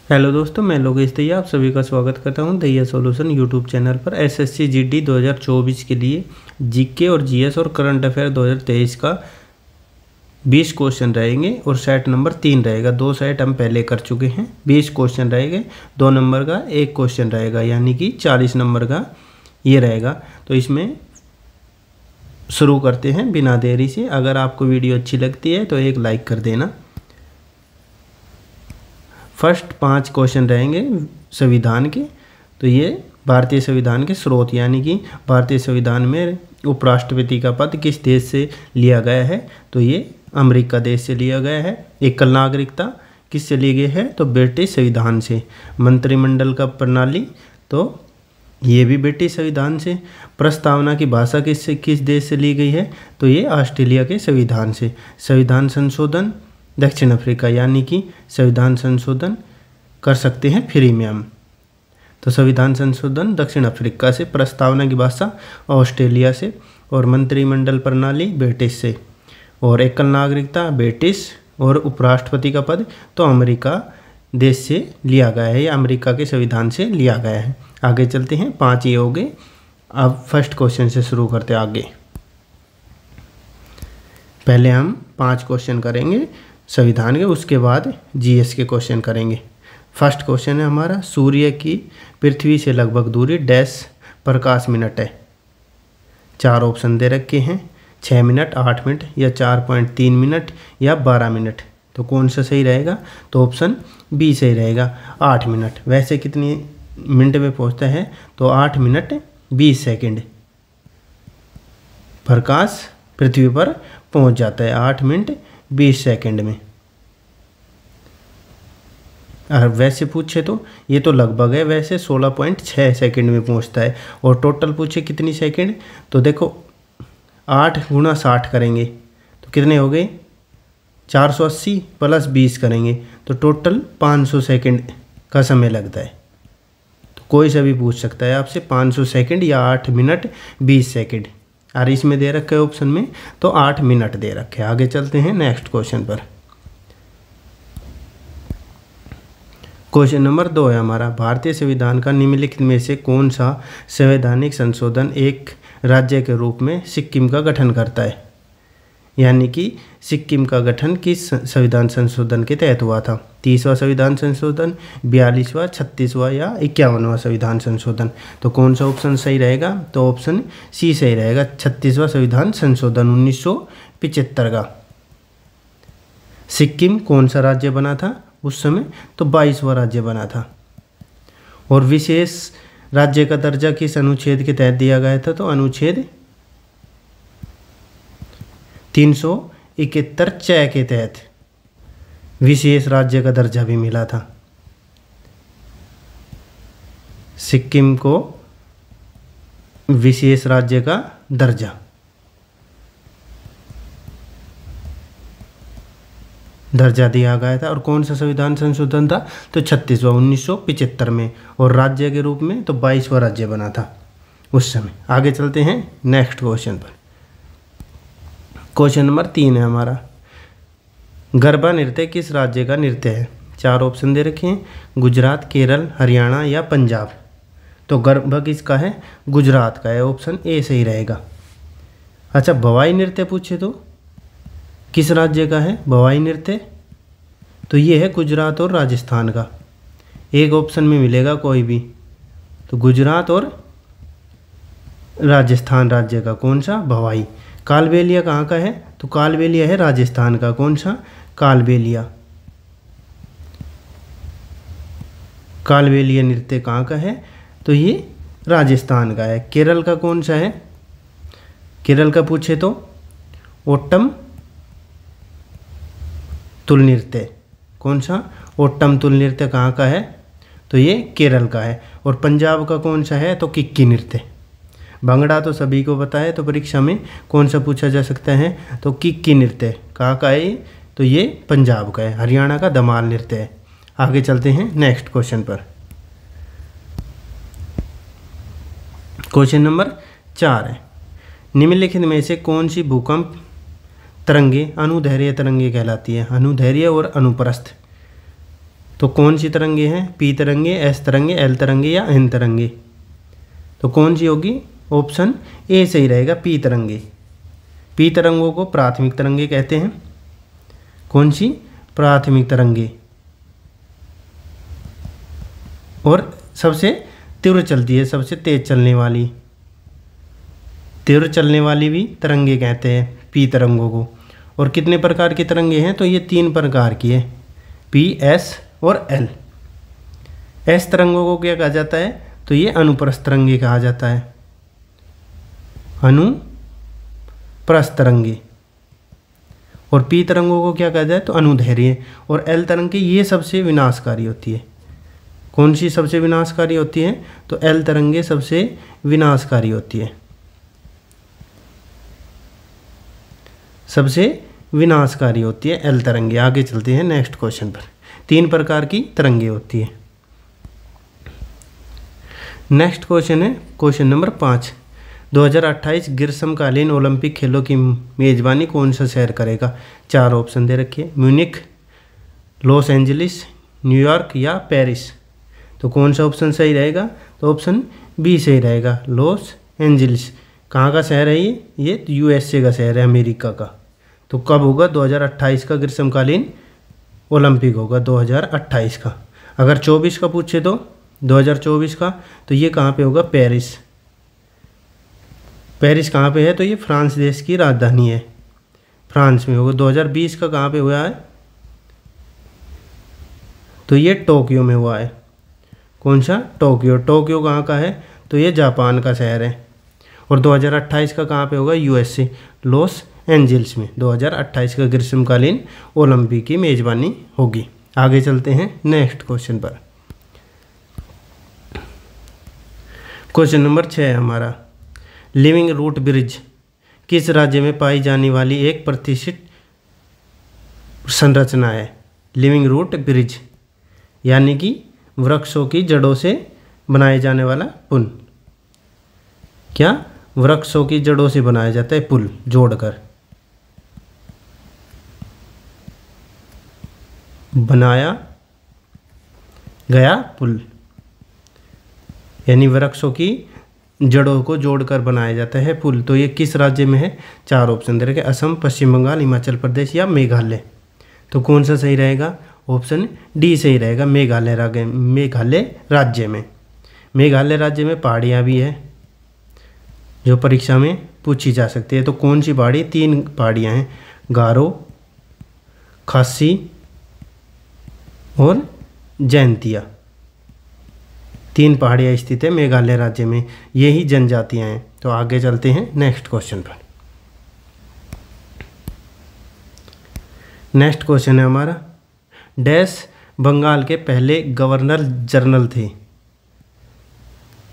Hello दोस्तों, मैं लोकेश दैया आप सभी का स्वागत करता हूं दैया सॉल्यूशन यूट्यूब चैनल पर। एसएससी जीडी 2024 के लिए जीके और जीएस और करंट अफेयर 2023 का 20 क्वेश्चन रहेंगे और सेट नंबर 3 रहेगा। 2 सेट हम पहले कर चुके हैं। 20 क्वेश्चन रहेंगे, 2 नंबर का 1 क्वेश्चन रहेगा, यानी कि 40 नंबर का ये रहेगा। तो इसमें शुरू करते हैं बिना देरी से। अगर आपको वीडियो अच्छी लगती है तो एक लाइक कर देना। फर्स्ट 5 क्वेश्चन रहेंगे संविधान के। तो ये भारतीय संविधान के स्रोत, यानी कि भारतीय संविधान में उपराष्ट्रपति का पद किस देश से लिया गया है, तो ये अमेरिका देश से लिया गया है। एकल नागरिकता किससे ली गई है, तो ब्रिटिश संविधान से। मंत्रिमंडल का प्रणाली, तो ये भी ब्रिटिश संविधान से। प्रस्तावना की भाषा किस देश से ली गई है, तो ये ऑस्ट्रेलिया के संविधान से। संविधान संशोधन दक्षिण अफ्रीका, यानी कि संविधान संशोधन कर सकते हैं फ्री में हम। तो संविधान संशोधन दक्षिण अफ्रीका से, प्रस्तावना की भाषा ऑस्ट्रेलिया से, और मंत्रिमंडल प्रणाली ब्रिटिश से, और एकल नागरिकता ब्रिटिश, और उपराष्ट्रपति का पद तो अमेरिका देश से लिया गया है या अमेरिका के संविधान से लिया गया है। आगे चलते हैं, 5 ये हो गए। अब फर्स्ट क्वेश्चन से शुरू करते हैं आगे। पहले हम 5 क्वेश्चन करेंगे संविधान के, उसके बाद जीएस के क्वेश्चन करेंगे। फर्स्ट क्वेश्चन है हमारा, सूर्य की पृथ्वी से लगभग दूरी डैश प्रकाश मिनट है। 4 ऑप्शन दे रखे हैं, 6 मिनट, 8 मिनट या 4.3 मिनट या 12 मिनट। तो कौन सा सही रहेगा, तो ऑप्शन बी सही रहेगा, 8 मिनट। वैसे कितनी मिनट में पहुंचता है, तो 8 मिनट 20 सेकंड प्रकाश पृथ्वी पर पहुंच जाता है, 8 मिनट 20 सेकंड में। और वैसे पूछे तो ये तो लगभग है, वैसे 16.6 सेकंड में पहुंचता है। और टोटल पूछे कितनी सेकंड, तो देखो 8 × 60 करेंगे तो कितने हो गए, 480 + 20 करेंगे तो टोटल 500 सेकंड का समय लगता है। तो कोई सा भी पूछ सकता है आपसे 500 सेकंड या 8 मिनट 20 सेकंड। और इसमें दे रखे ऑप्शन में तो 8 मिनट दे रखे। आगे चलते हैं नेक्स्ट क्वेश्चन पर। क्वेश्चन नंबर 2 है हमारा, भारतीय संविधान का निम्नलिखित में से कौन सा संवैधानिक संशोधन एक राज्य के रूप में सिक्किम का गठन करता है। यानी कि सिक्किम का गठन किस संविधान संशोधन के तहत हुआ था। 30वां संविधान संशोधन, 42वां, 36वां या 51वां संविधान संशोधन। तो कौन सा ऑप्शन सही रहेगा, तो ऑप्शन सी सही रहेगा, 36वां संविधान संशोधन 1975 का। सिक्किम कौन सा राज्य बना था उस समय, तो 22वां राज्य बना था। और विशेष राज्य का दर्जा किस अनुच्छेद के तहत दिया गया था, तो अनुच्छेद 371 के तहत विशेष राज्य का दर्जा भी मिला था सिक्किम को, विशेष राज्य का दर्जा। दिया गया था। और कौन सा संविधान संशोधन था, तो 36वां 1975 में। और राज्य के रूप में तो 22वां राज्य बना था उस समय। आगे चलते हैं नेक्स्ट क्वेश्चन पर। क्वेश्चन नंबर 3 है हमारा, गरबा नृत्य किस राज्य का नृत्य है। 4 ऑप्शन दे रखे हैं, गुजरात, केरल, हरियाणा या पंजाब। तो गरबा किसका है, गुजरात का है, ऑप्शन ए सही रहेगा। अच्छा, भवाई नृत्य पूछे तो किस राज्य का है भवाई नृत्य, तो ये है गुजरात और राजस्थान का। एक ऑप्शन में मिलेगा कोई भी, तो गुजरात और राजस्थान राज्य का कौन सा, भवाई। कालबेलिया कहाँ का है, तो कालबेलिया है राजस्थान का। कौन सा, कालबेलिया। कालबेलिया नृत्य कहाँ का है, तो ये राजस्थान का है। केरल का कौन सा है, केरल का पूछे तो ओट्टम तुल नृत्य। कौन सा, ओट्टम तुल नृत्य कहाँ का है, तो ये केरल का है। और पंजाब का कौन सा है, तो किक्की नृत्य। भंगड़ा तो सभी को पता है, तो परीक्षा में कौन सा पूछा जा सकता है, तो किक्की नृत्य कहाँ का है, तो ये पंजाब का है। हरियाणा का धमाल नृत्य है। आगे चलते हैं नेक्स्ट क्वेश्चन पर। क्वेश्चन नंबर 4 है, निम्नलिखित में से कौन सी भूकंप तरंगे अनुदैर्घ्य तरंगे कहलाती है। अनुदैर्घ्य और अनुप्रस्थ तो कौन सी तरंगे हैं? पी तरंगे, एस तरंगे, एल तरंगे या एन तरंगे? तो कौन सी होगी? ऑप्शन ए सही रहेगा, पी तरंगे। पी तरंगों को प्राथमिक तरंगे कहते हैं। कौन सी? प्राथमिक तरंगे। और सबसे तीव्र चलती है, सबसे तेज चलने वाली, तीव्र चलने वाली भी तरंगे कहते हैं पी तरंगों को। और कितने प्रकार की तरंगे हैं? तो ये 3 प्रकार की है, पी, एस और एल। एस तरंगों को क्या कहा जाता है? तो ये अनुप्रस्थ तरंगे कहा जाता है, अनुप्रस्थ तरंगे। और पी तरंगों को क्या कहा जाए? तो अनुदैर्घ्य। और एल तरंगे ये सबसे विनाशकारी होती है। कौन सी सबसे विनाशकारी होती है? तो एल तरंगे सबसे विनाशकारी होती है, सबसे विनाशकारी होती है एल तरंगे। आगे चलते हैं नेक्स्ट क्वेश्चन पर। 3 प्रकार की तरंगे होती है। नेक्स्ट क्वेश्चन है क्वेश्चन नंबर 5। 2028 ग्रीष्मकालीन ओलंपिक खेलों की मेजबानी कौन सा शहर करेगा? 4 ऑप्शन दे रखे, म्यूनिख, लॉस एंजलिस, न्यूयॉर्क या पेरिस। तो कौन सा ऑप्शन सही रहेगा? तो ऑप्शन बी सही रहेगा, लॉस एंजलिस। कहाँ का शहर है ये? ये यूएसए का शहर है, अमेरिका का। तो कब होगा? 2028 का ग्रीष्मकालीन ओलंपिक होगा 2028 का। अगर 24 का पूछे तो 2024 का, तो ये कहाँ पे होगा? पेरिस। पेरिस कहाँ पे है? तो ये फ्रांस देश की राजधानी है, फ्रांस में होगा। 2020 का कहाँ पे हुआ है? तो ये टोक्यो में हुआ है। कौन सा? टोक्यो। टोक्यो कहाँ का है? तो ये जापान का शहर है। और 2028 का कहाँ पे होगा? यूएसए, लॉस एंजल्स में 2028 का ग्रीष्मकालीन ओलंपिक की मेजबानी होगी। आगे चलते हैं नेक्स्ट क्वेश्चन पर। क्वेश्चन नंबर 6 है हमारा, लिविंग रूट ब्रिज किस राज्य में पाई जाने वाली एक प्रतिष्ठित संरचना है? लिविंग रूट ब्रिज यानी कि वृक्षों की जड़ों से बनाए जाने वाला पुल। क्या? वृक्षों की जड़ों से बनाया जाता है पुल, जोड़कर बनाया गया पुल, यानी वृक्षों की जड़ों को जोड़कर बनाया जाता है पुल। तो ये किस राज्य में है? 4 ऑप्शन दे रखे, असम, पश्चिम बंगाल, हिमाचल प्रदेश या मेघालय। तो कौन सा सही रहेगा? ऑप्शन डी सही रहेगा, मेघालय राज्य में। मेघालय राज्य में पहाड़ियाँ भी है जो परीक्षा में पूछी जा सकती है। तो कौन सी पहाड़ी? 3 पहाड़ियाँ हैं, गारो, खासी और जैंतिया। 3 पहाड़ियाँ स्थित है मेघालय राज्य में, यही जनजातियाँ हैं। तो आगे चलते हैं नेक्स्ट क्वेश्चन पर। नेक्स्ट क्वेश्चन है हमारा, डैश बंगाल के पहले गवर्नर जनरल थे?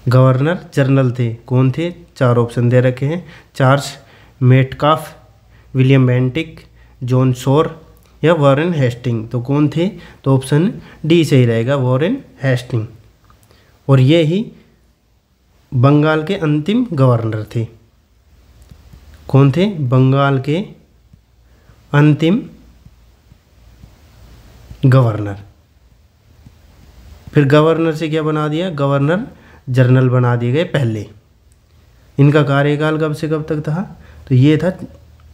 गवर्नर जनरल थे, कौन थे? 4 ऑप्शन दे रखे हैं, Charles Metcalfe, William Bentinck, John Shore या वॉरेन हेस्टिंग। तो कौन थे? तो ऑप्शन डी सही रहेगा, वॉरेन हेस्टिंग। और ये ही बंगाल के अंतिम गवर्नर थे। कौन थे? बंगाल के अंतिम गवर्नर। फिर गवर्नर से क्या बना दिया? गवर्नर जनरल बना दिए गए पहले। इनका कार्यकाल कब से कब तक था? तो ये था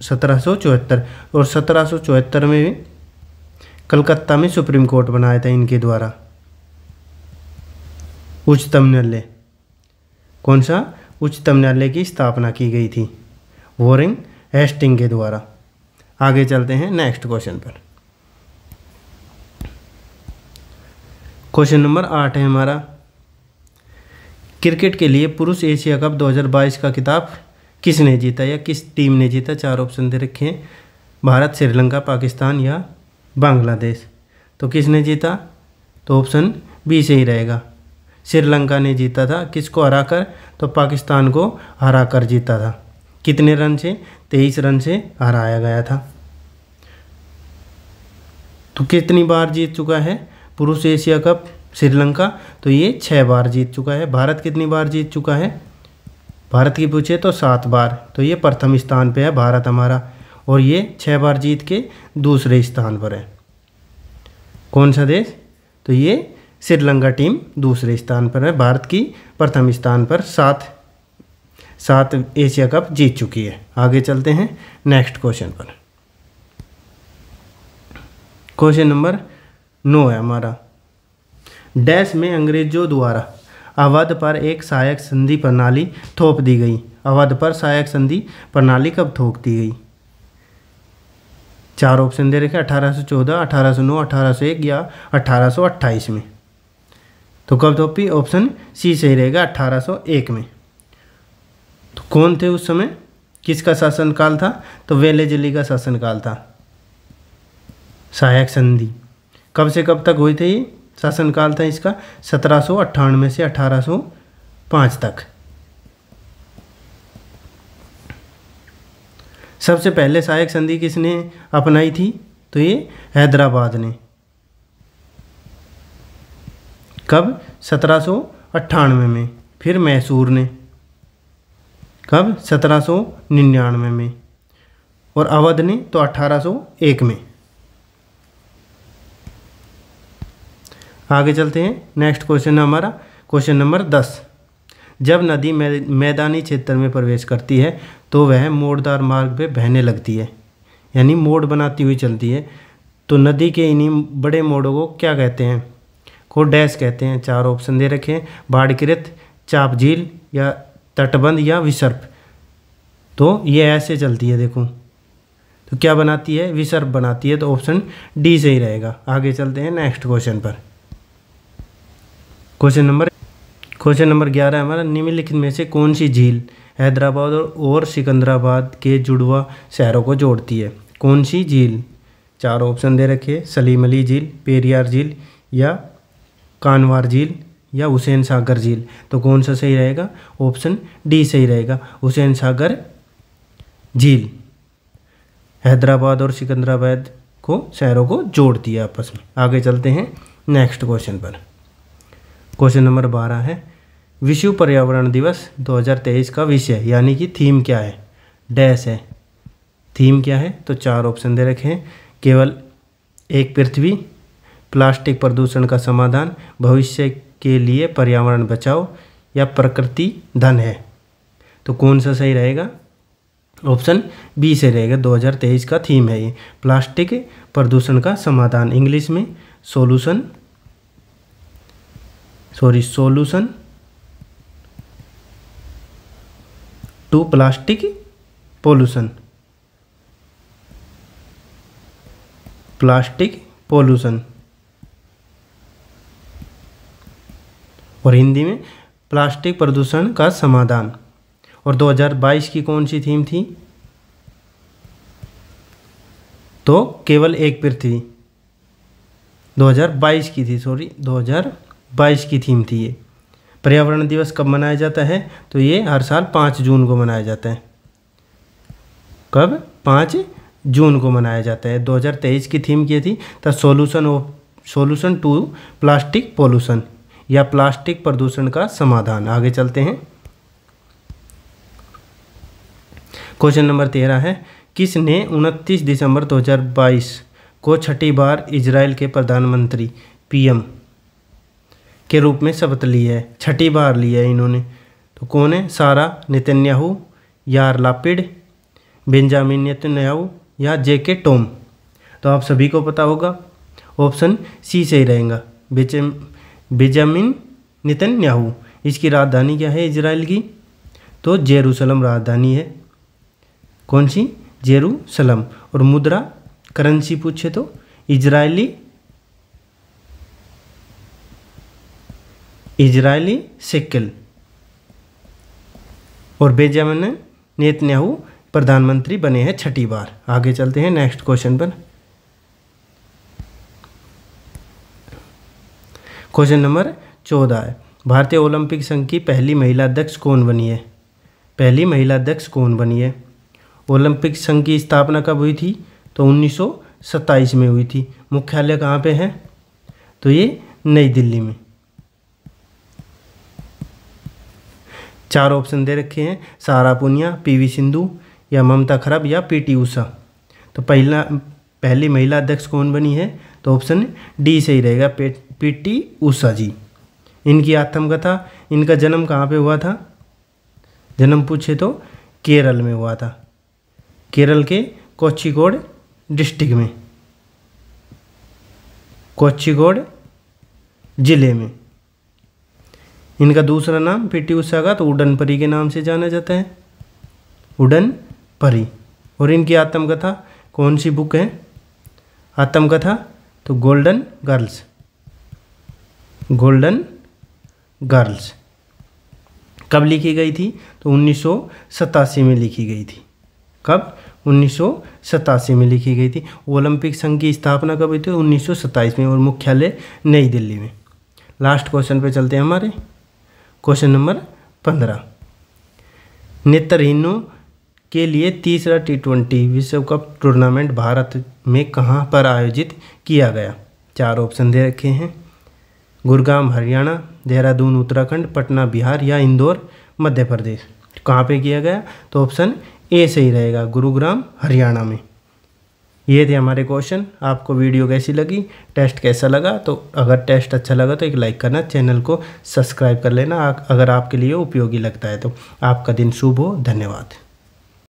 1774। और 1774 में कलकत्ता में सुप्रीम कोर्ट बनाया था इनके द्वारा, उच्चतम न्यायालय। कौन सा? उच्चतम न्यायालय की स्थापना की गई थी वॉरेन हेस्टिंग के द्वारा। आगे चलते हैं नेक्स्ट क्वेश्चन पर। क्वेश्चन नंबर 8 है हमारा, क्रिकेट के लिए पुरुष एशिया कप 2022 का खिताब किसने जीता या किस टीम ने जीता? 4 ऑप्शन दे रखे हैं, भारत, श्रीलंका, पाकिस्तान या बांग्लादेश। तो किसने जीता? तो ऑप्शन बी सही रहेगा, श्रीलंका ने जीता था। किसको हराकर? तो पाकिस्तान को हराकर जीता था। कितने रन से? 23 रन से हराया गया था। तो कितनी बार जीत चुका है पुरुष एशिया कप श्रीलंका? तो ये 6 बार जीत चुका है। भारत कितनी बार जीत चुका है? भारत की पूछे तो 7 बार। तो ये प्रथम स्थान पे है भारत हमारा, और ये 6 बार जीत के दूसरे स्थान पर है। कौन सा देश? तो ये श्रीलंका टीम दूसरे स्थान पर है। भारत की प्रथम स्थान पर 7 एशिया कप जीत चुकी है। आगे चलते हैं नेक्स्ट क्वेश्चन पर। क्वेश्चन नंबर 9 है हमारा। डैश में अंग्रेजों द्वारा अवध पर एक सहायक संधि प्रणाली थोप दी गई। अवध पर सहायक संधि प्रणाली कब थोप दी गई? 4 ऑप्शन दे रखे 1814, 1809, 1801 या 1828 में। तो कब थोपी? ऑप्शन सी सही रहेगा, 1801 में। तो कौन थे उस समय, किसका शासनकाल था? तो वेलेजली का शासनकाल था। सहायक संधि कब से कब तक हुई थी? ये शासनकाल था इसका 1798 से 1805 तक। सबसे पहले सहायक संधि किसने अपनाई थी? तो ये हैदराबाद ने। कब? 1798 में। फिर मैसूर ने कब? 1799 में। और अवध ने तो 1801 में। आगे चलते हैं। नेक्स्ट क्वेश्चन है हमारा क्वेश्चन नंबर 10। जब नदी मैदानी क्षेत्र में प्रवेश करती है तो वह मोड़दार मार्ग पे बहने लगती है, यानी मोड़ बनाती हुई चलती है। तो नदी के इन्हीं बड़े मोड़ों को क्या कहते हैं? को डैश कहते हैं। 4 ऑप्शन दे रखे हैं, बाढ़कृत, चाप झील या तटबंध या विसर्प। तो ये ऐसे चलती है, देखो तो क्या बनाती है? विसर्प बनाती है। तो ऑप्शन डी सही रहेगा। आगे चलते हैं नेक्स्ट क्वेश्चन पर। क्वेश्चन नंबर 11 है हमारा। निम्नलिखित में से कौन सी झील हैदराबाद और सिकंदराबाद के जुड़वा शहरों को जोड़ती है? कौन सी झील? 4 ऑप्शन दे रखे, सलीम अली झील, पेरियार झील या कानवार झील या हुसैन सागर झील। तो कौन सा सही रहेगा? ऑप्शन डी सही रहेगा, हुसैन सागर झील हैदराबाद और सिकंदराबाद को शहरों को जोड़ती है आपस में। आगे चलते हैं नेक्स्ट क्वेश्चन पर। क्वेश्चन नंबर 12 है। विश्व पर्यावरण दिवस 2023 का विषय यानी कि थीम क्या है? डैश है। थीम क्या है? तो 4 ऑप्शन दे रखे हैं, केवल एक पृथ्वी, प्लास्टिक प्रदूषण का समाधान, भविष्य के लिए पर्यावरण बचाओ या प्रकृति धन है। तो कौन सा सही रहेगा? ऑप्शन बी से रहेगा। 2023 का थीम है ये, प्लास्टिक प्रदूषण का समाधान। इंग्लिश में सोल्यूशन टू प्लास्टिक पोल्यूशन। और हिंदी में प्लास्टिक प्रदूषण का समाधान। और 2022 की कौन सी थीम थी? तो केवल एक पृथ्वी 2022 की थी, 2022 की थीम थी ये। पर्यावरण दिवस कब मनाया जाता है? तो ये हर साल 5 जून को मनाया जाता है। कब? 5 जून को मनाया जाता है। 2023 की थीम क्या थी? तो सोल्यूशन टू प्लास्टिक पोल्यूशन या प्लास्टिक प्रदूषण का समाधान। आगे चलते हैं। क्वेश्चन नंबर 13 है। किसने 29 दिसंबर 2022 को छठी बार इजराइल के प्रधानमंत्री PM के रूप में शपथ ली है? छठी बार लिया है इन्होंने। तो कौन है? सारा नेतन्याहू, यार लापिड, बेंजामिन नेतन्याहू या JK टॉम। तो आप सभी को पता होगा, ऑप्शन सी सही रहेगा, बेंजामिन नेतन्याहू। इसकी राजधानी क्या है इजराइल की? तो जेरूसलम राजधानी है। कौन सी? जेरूसलम। और मुद्रा करेंसी पूछे तो इजरायली शेकेल। और बेंजामिन नेतन्याहू प्रधानमंत्री बने हैं छठी बार। आगे चलते हैं नेक्स्ट क्वेश्चन पर। क्वेश्चन नंबर 14 है। भारतीय ओलंपिक संघ की पहली महिला अध्यक्ष कौन बनी है? पहली महिला अध्यक्ष कौन बनी है? ओलंपिक संघ की स्थापना कब हुई थी? तो 1927 में हुई थी। मुख्यालय कहाँ पे है? तो ये नई दिल्ली में। 4 ऑप्शन दे रखे हैं, सारा पूनिया, PV सिंधु या ममता खरब या PT उषा। तो पहली महिला अध्यक्ष कौन बनी है? तो ऑप्शन डी सही रहेगा, पीटी उषा जी। इनकी आत्मकथा, इनका जन्म कहाँ पे हुआ था? जन्म पूछे तो केरल में हुआ था, केरल के कोझिकोड डिस्ट्रिक्ट में, कोझिकोड जिले में। इनका दूसरा नाम पीटी उषा का तो उड़न परी के नाम से जाना जाता है, उड़न परी। और इनकी आत्मकथा कौन सी बुक है? आत्मकथा तो गोल्डन गर्ल्स, गोल्डन गर्ल्स। कब लिखी गई थी? तो 1987 में लिखी गई थी। कब? 1987 में लिखी गई थी। ओलंपिक संघ की स्थापना कब हुई थी? 1927 में, और मुख्यालय नई दिल्ली में। लास्ट क्वेश्चन पे चलते हैं हमारे, क्वेश्चन नंबर 15। नेत्रहीनों के लिए तीसरा T20 विश्व कप टूर्नामेंट भारत में कहाँ पर आयोजित किया गया? 4 ऑप्शन दे रखे हैं, गुड़गांव हरियाणा, देहरादून उत्तराखंड, पटना बिहार या इंदौर मध्य प्रदेश। कहाँ पे किया गया? तो ऑप्शन ए सही रहेगा, गुरुग्राम हरियाणा में। ये थे हमारे क्वेश्चन। आपको वीडियो कैसी लगी, टेस्ट कैसा लगा? तो अगर टेस्ट अच्छा लगा तो एक लाइक करना, चैनल को सब्सक्राइब कर लेना अगर आपके लिए उपयोगी लगता है तो। आपका दिन शुभ हो, धन्यवाद।